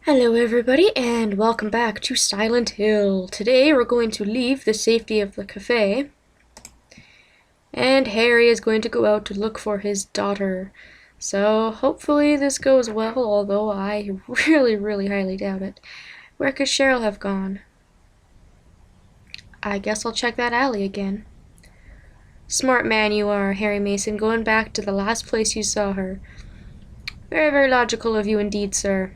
Hello everybody and welcome back to Silent Hill. Today we're going to leave the safety of the cafe and Harry is going to go out to look for his daughter. So hopefully this goes well, although I really highly doubt it. Where could Cheryl have gone? I guess I'll check that alley again. Smart man you are, Harry Mason, going back to the last place you saw her. Very logical of you indeed, sir.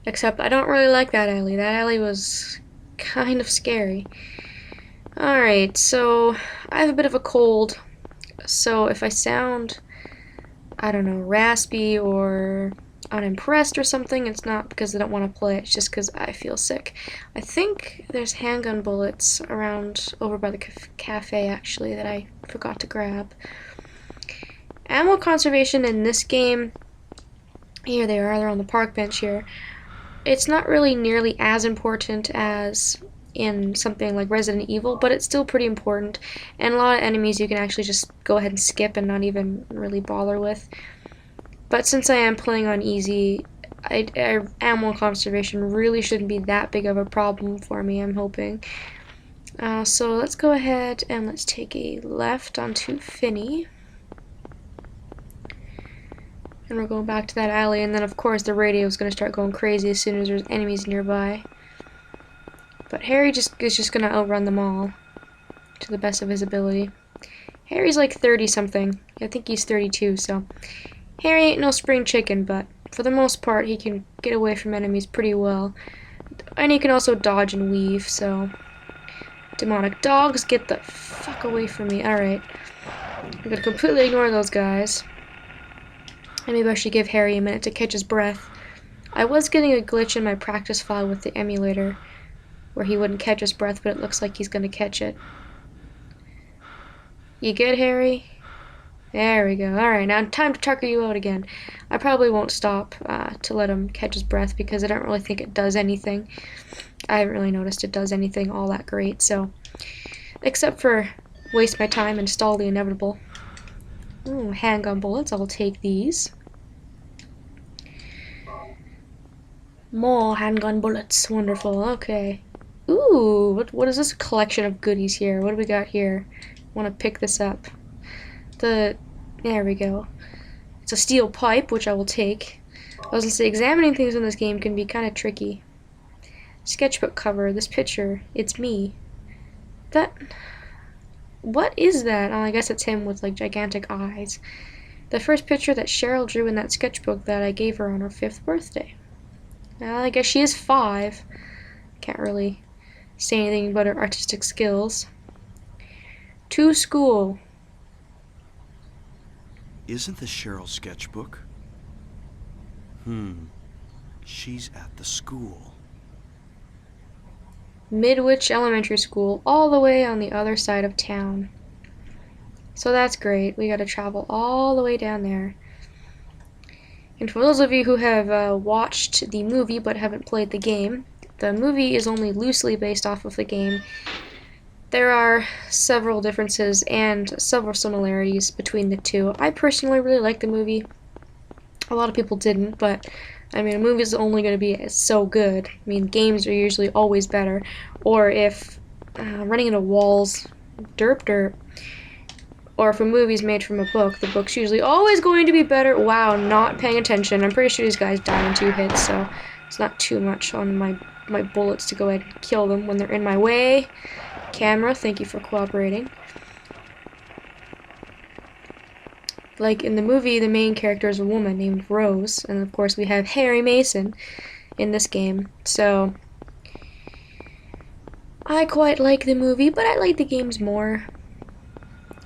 Except I don't really like that alley. That alley was kind of scary. Alright, so I have a bit of a cold. So if I sound, I don't know, raspy or unimpressed or something, it's not because I don't want to play. It's just because I feel sick. I think there's handgun bullets around over by the cafe, actually, that I forgot to grab. Ammo conservation in this game, here they are, they're on the park bench here. It's not really nearly as important as in something like Resident Evil, but it's still pretty important. And a lot of enemies you can actually just go ahead and skip and not even really bother with. But since I am playing on easy, ammo conservation really shouldn't be that big of a problem for me, I'm hoping. So let's go ahead and let's take a left onto Finney. And we're going back to that alley, and then of course the radio is going to start going crazy as soon as there's enemies nearby. But Harry is just going to outrun them all to the best of his ability. Harry's like 30 something. I think he's 32, so Harry ain't no spring chicken, but for the most part he can get away from enemies pretty well. And he can also dodge and weave, so demonic dogs, get the fuck away from me. Alright. I'm going to completely ignore those guys. And maybe I should give Harry a minute to catch his breath. I was getting a glitch in my practice file with the emulator where he wouldn't catch his breath, but it looks like he's going to catch it. You good, Harry? There we go. Alright, now time to tucker you out again. I probably won't stop to let him catch his breath because I don't really think it does anything. I haven't really noticed it does anything all that great, so except for waste my time and stall the inevitable. Ooh, handgun bullets, I'll take these. More handgun bullets, wonderful, okay. Ooh, what is this collection of goodies here? What do we got here? I want to pick this up. There we go. It's a steel pipe, which I will take. I was going to say, examining things in this game can be kind of tricky. Sketchbook cover, this picture, it's me. What is that? Oh, I guess it's him with like gigantic eyes. The first picture that Cheryl drew in that sketchbook that I gave her on her 5th birthday. Well, I guess she is 5. Can't really say anything about her artistic skills. To school. Isn't this Cheryl's sketchbook? She's at the school. Midwich Elementary School, all the way on the other side of town. So that's great. We gotta travel all the way down there. And for those of you who have watched the movie but haven't played the game, the movie is only loosely based off of the game. There are several differences and several similarities between the two. I personally really like the movie. A lot of people didn't, but I mean, a movie is only going to be so good. I mean, games are usually always better. Or if running into walls, derp. Or if a movie's made from a book, the book's usually always going to be better. Wow, not paying attention. I'm pretty sure these guys die in 2 hits, so it's not too much on my bullets to go ahead and kill them when they're in my way. Camera, thank you for cooperating. Like in the movie, the main character is a woman named Rose, and of course we have Harry Mason in this game. So I quite like the movie, but I like the games more.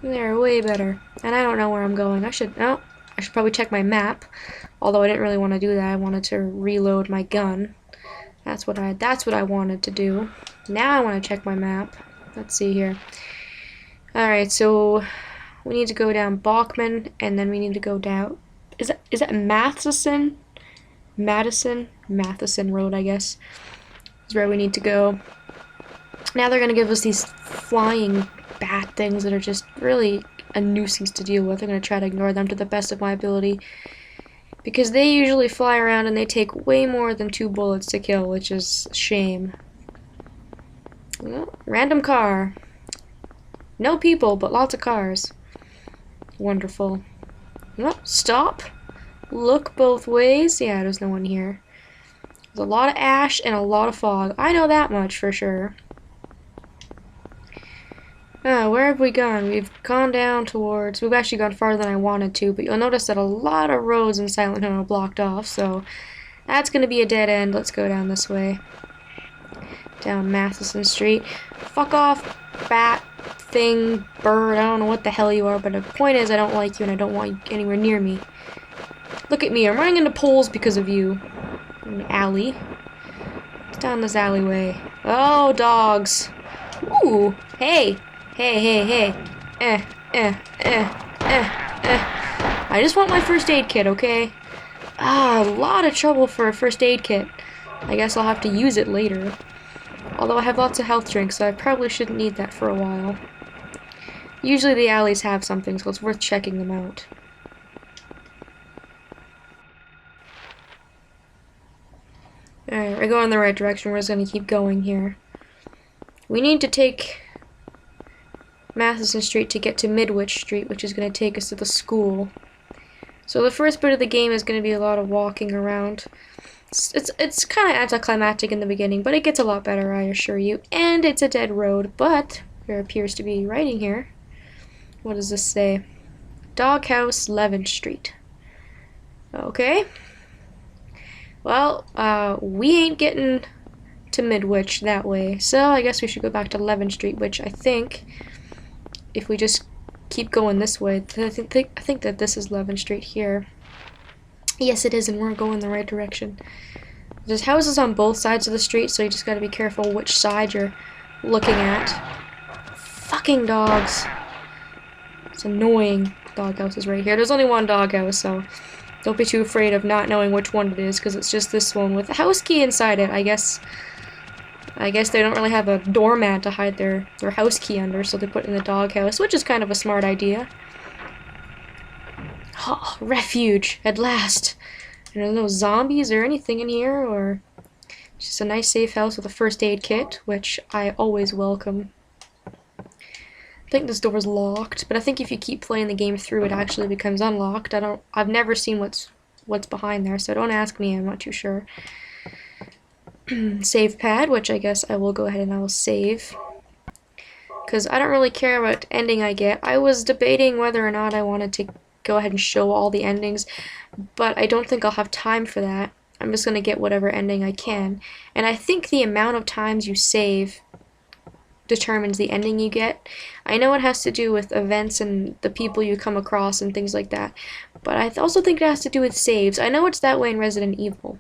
They're way better. And I don't know where I'm going. I should probably check my map. Although I didn't really want to do that. I wanted to reload my gun. That's what I wanted to do. Now I want to check my map. Let's see here. Alright, so we need to go down Bachman, and then we need to go down... Is that Matheson? Matheson Road, I guess, is where we need to go. Now they're going to give us these flying bat things that are just really a nuisance to deal with. I'm going to try to ignore them to the best of my ability. Because they usually fly around and they take way more than 2 bullets to kill, which is a shame. Oh, random car. No people, but lots of cars. Wonderful. Oh, stop. Look both ways. Yeah, there's no one here. There's a lot of ash and a lot of fog. I know that much for sure. Where have we gone? We've gone down towards... We've actually gone farther than I wanted to, but you'll notice that a lot of roads in Silent Hill are blocked off, so that's going to be a dead end. Let's go down this way. Down Matheson Street. Fuck off, bat, thing, bird, I don't know what the hell you are, but the point is I don't like you and I don't want you anywhere near me. Look at me, I'm running into poles because of you. In the alley. It's down this alleyway. Oh, dogs. Ooh, hey. Hey. I just want my first aid kit, okay? A lot of trouble for a first aid kit. I guess I'll have to use it later. Although I have lots of health drinks, so I probably shouldn't need that for a while. Usually the alleys have something, so it's worth checking them out. Alright, we're going in the right direction. We're just going to keep going here. We need to take Matheson Street to get to Midwich Street, which is going to take us to the school. So the first bit of the game is going to be a lot of walking around. It's kind of anticlimactic in the beginning, but it gets a lot better, I assure you. And it's a dead road, but there appears to be writing here. What does this say? Doghouse, Levin Street. Okay. Well, we ain't getting to Midwich that way, so I guess we should go back to Levin Street, which I think, if we just keep going this way, I think that this is Levin Street here. Yes, it is, and we're going the right direction. There's houses on both sides of the street, so you just gotta be careful which side you're looking at. Fucking dogs. It's annoying. Doghouse is right here. There's only one doghouse, so don't be too afraid of not knowing which one it is, because it's just this one with a house key inside it. I guess they don't really have a doormat to hide their house key under, so they put it in the doghouse, which is kind of a smart idea. Oh, refuge, at last. And there's no zombies or anything in here, or just a nice safe house with a first aid kit, which I always welcome. I think this door's locked, but I think if you keep playing the game through, it actually becomes unlocked. I've never seen what's behind there, so don't ask me, I'm not too sure. Save pad, which I guess I will go ahead and I will save. Because I don't really care what ending I get. I was debating whether or not I wanted to go ahead and show all the endings, but I don't think I'll have time for that. I'm just going to get whatever ending I can. And I think the amount of times you save determines the ending you get. I know it has to do with events and the people you come across and things like that, but I also think it has to do with saves. I know it's that way in Resident Evil,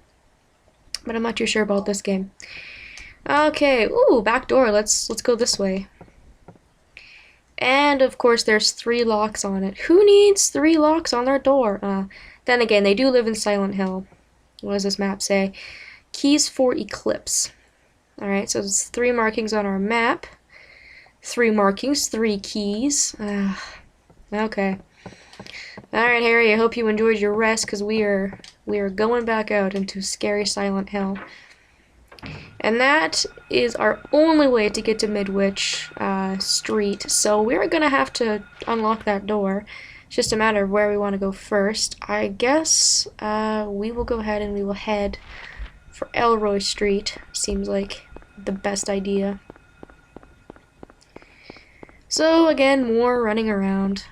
but I'm not too sure about this game. Okay, ooh, back door. Let's go this way. And of course there's 3 locks on it. Who needs 3 locks on their door? Then again, they do live in Silent Hill. What does this map say? Keys for Eclipse. Alright, so there's 3 markings on our map. 3 markings, 3 keys. Okay. Alright, Harry, I hope you enjoyed your rest, because we are going back out into scary Silent Hill. And that is our only way to get to Midwich Street, so we're gonna have to unlock that door. It's just a matter of where we want to go first. I guess we will go ahead and we will head for Elroy Street. Seems like the best idea. So again, more running around.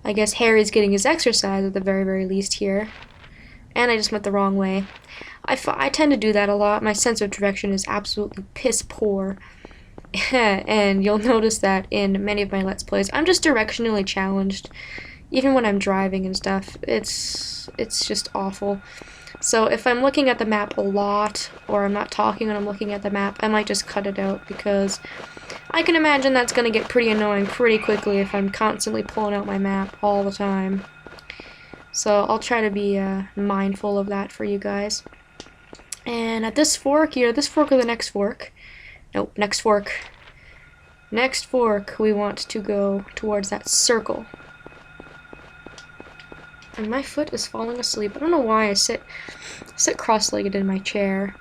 I guess Harry's getting his exercise at the very, very least here. And I just went the wrong way. I tend to do that a lot. My sense of direction is absolutely piss poor. And you'll notice that in many of my Let's Plays, I'm just directionally challenged. Even when I'm driving and stuff, it's just awful. So if I'm looking at the map a lot, or I'm not talking when I'm looking at the map, I might just cut it out, because I can imagine that's going to get pretty annoying pretty quickly if I'm constantly pulling out my map all the time. So I'll try to be mindful of that for you guys. And at this fork, either this fork or the next fork. Nope, next fork. Next fork, we want to go towards that circle. And my foot is falling asleep. I don't know why I sit cross-legged in my chair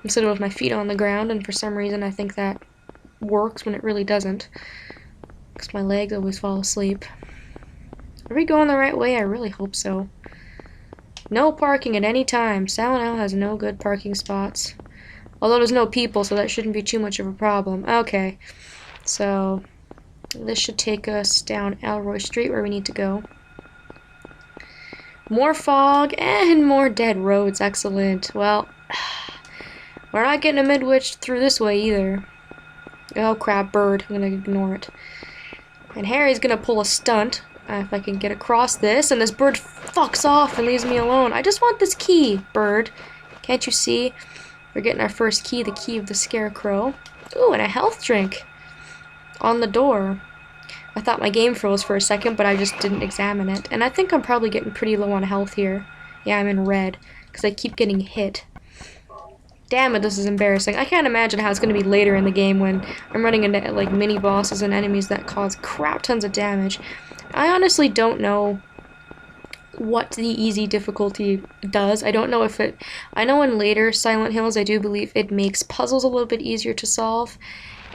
instead of with my feet on the ground, and for some reason I think that works when it really doesn't, because my legs always fall asleep. Are we going the right way? I really hope so. No parking at any time. Silent Hill has no good parking spots. Although there's no people, so that shouldn't be too much of a problem. Okay, so this should take us down Elroy Street where we need to go. More fog and more dead roads. Excellent. Well, we're not getting a midwich through this way either. Oh crap, bird. I'm gonna ignore it. And Harry's gonna pull a stunt. If I can get across this, and this bird fucks off and leaves me alone. I just want this key, bird. Can't you see? We're getting our first key, the key of the scarecrow. Ooh, and a health drink on the door. I thought my game froze for a second, but I just didn't examine it. And I think I'm probably getting pretty low on health here. Yeah, I'm in red, because I keep getting hit. Damn it, this is embarrassing. I can't imagine how it's going to be later in the game when I'm running into, like, mini-bosses and enemies that cause crap tons of damage. I honestly don't know what the easy difficulty does. I don't know if it... I know in later Silent Hills, I do believe it makes puzzles a little bit easier to solve.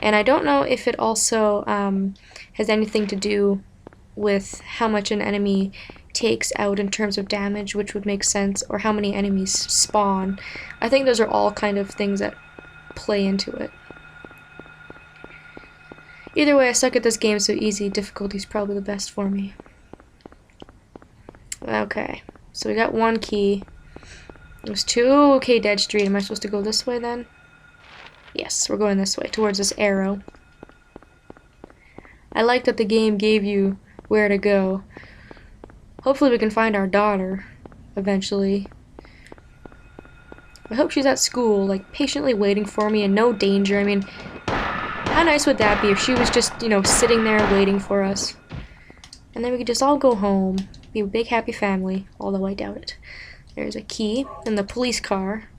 And I don't know if it also has anything to do with how much an enemy takes out in terms of damage, which would make sense, or how many enemies spawn. I think those are all kind of things that play into it. Either way, I suck at this game, so easy difficulty is probably the best for me. Okay, so we got one key. There's two. Okay, Dead Street. Am I supposed to go this way then? Yes, we're going this way, towards this arrow. I like that the game gave you where to go. Hopefully we can find our daughter eventually. I hope she's at school, like, patiently waiting for me in no danger. I mean, how nice would that be if she was just, you know, sitting there waiting for us? And then we could just all go home, be a big happy family, although I doubt it. There's a key in the police car.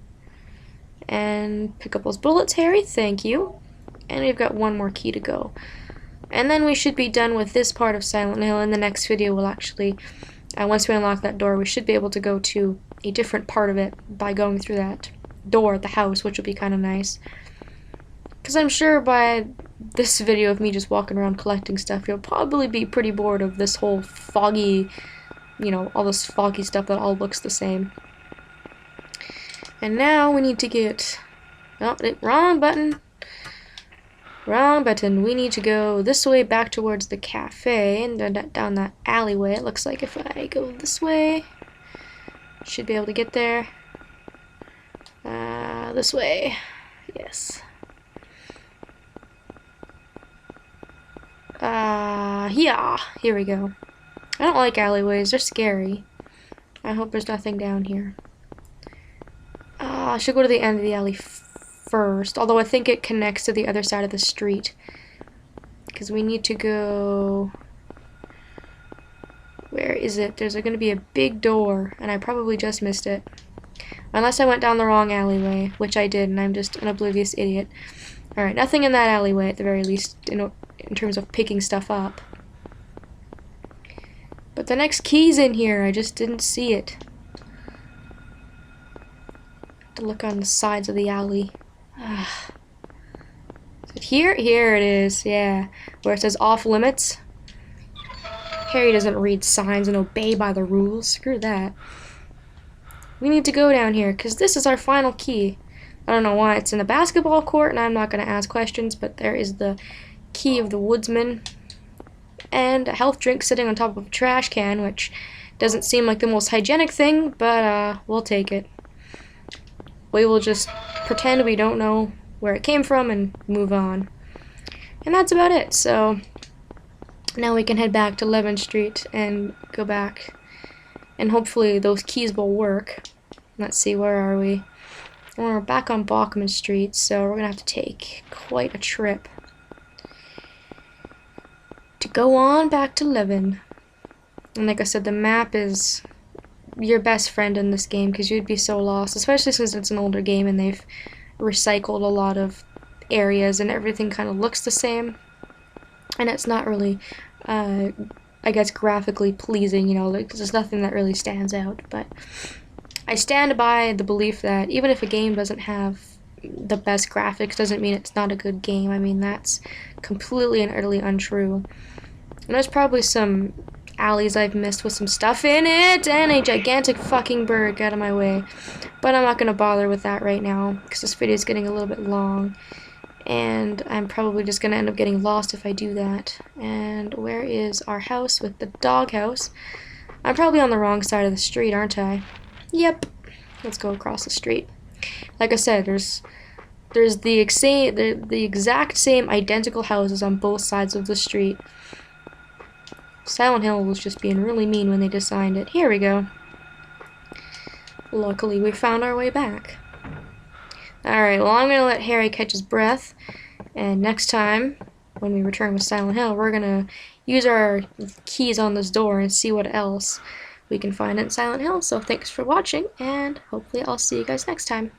And pick up those bullets, Harry, thank you. And we've got one more key to go. And then we should be done with this part of Silent Hill. In the next video, we'll actually, once we unlock that door, we should be able to go to a different part of it by going through that door at the house, which will be kind of nice. Because I'm sure by this video of me just walking around collecting stuff, you'll probably be pretty bored of this whole foggy, you know, all this foggy stuff that all looks the same. And now we need to get... Oh, wrong button. Wrong button. We need to go this way back towards the cafe and down that alleyway. It looks like if I go this way, should be able to get there. This way. Yes. Yeah. Here we go. I don't like alleyways. They're scary. I hope there's nothing down here. I should go to the end of the alley first, although I think it connects to the other side of the street. Because we need to go... Where is it? There's going to be a big door, and I probably just missed it. Unless I went down the wrong alleyway, which I did, and I'm just an oblivious idiot. Alright, nothing in that alleyway, at the very least, in terms of picking stuff up. But the next key's in here, I just didn't see it. To look on the sides of the alley. Is it here? Here it is, yeah. Where it says off limits. Harry doesn't read signs and obey by the rules. Screw that. We need to go down here, because this is our final key. I don't know why it's in a basketball court, and I'm not going to ask questions, but there is the key of the woodsman. And a health drink sitting on top of a trash can, which doesn't seem like the most hygienic thing, but we'll take it. We will just pretend we don't know where it came from and move on. And that's about it. So now we can head back to 11th Street and go back. And hopefully those keys will work. Let's see, where are we? We're back on Bachman Street, so we're going to have to take quite a trip to go on back to 11. And like I said, the map is your best friend in this game because you'd be so lost, especially since it's an older game and they've recycled a lot of areas and everything kind of looks the same. And it's not really I guess, graphically pleasing, you know, like, there's nothing that really stands out. But I stand by the belief that even if a game doesn't have the best graphics, doesn't mean it's not a good game. I mean, that's completely and utterly untrue. And there's probably some alleys I've missed with some stuff in it, and a gigantic fucking bird. Get out of my way. But I'm not gonna bother with that right now, because this video is getting a little bit long. And I'm probably just gonna end up getting lost if I do that. And where is our house with the doghouse? I'm probably on the wrong side of the street, aren't I? Yep. Let's go across the street. Like I said, there's the exact same identical houses on both sides of the street. Silent Hill was just being really mean when they designed it. Here we go. Luckily, we found our way back. Alright, well, I'm gonna let Harry catch his breath, and next time, when we return with Silent Hill, we're gonna use our keys on this door and see what else we can find in Silent Hill. So thanks for watching, and hopefully I'll see you guys next time.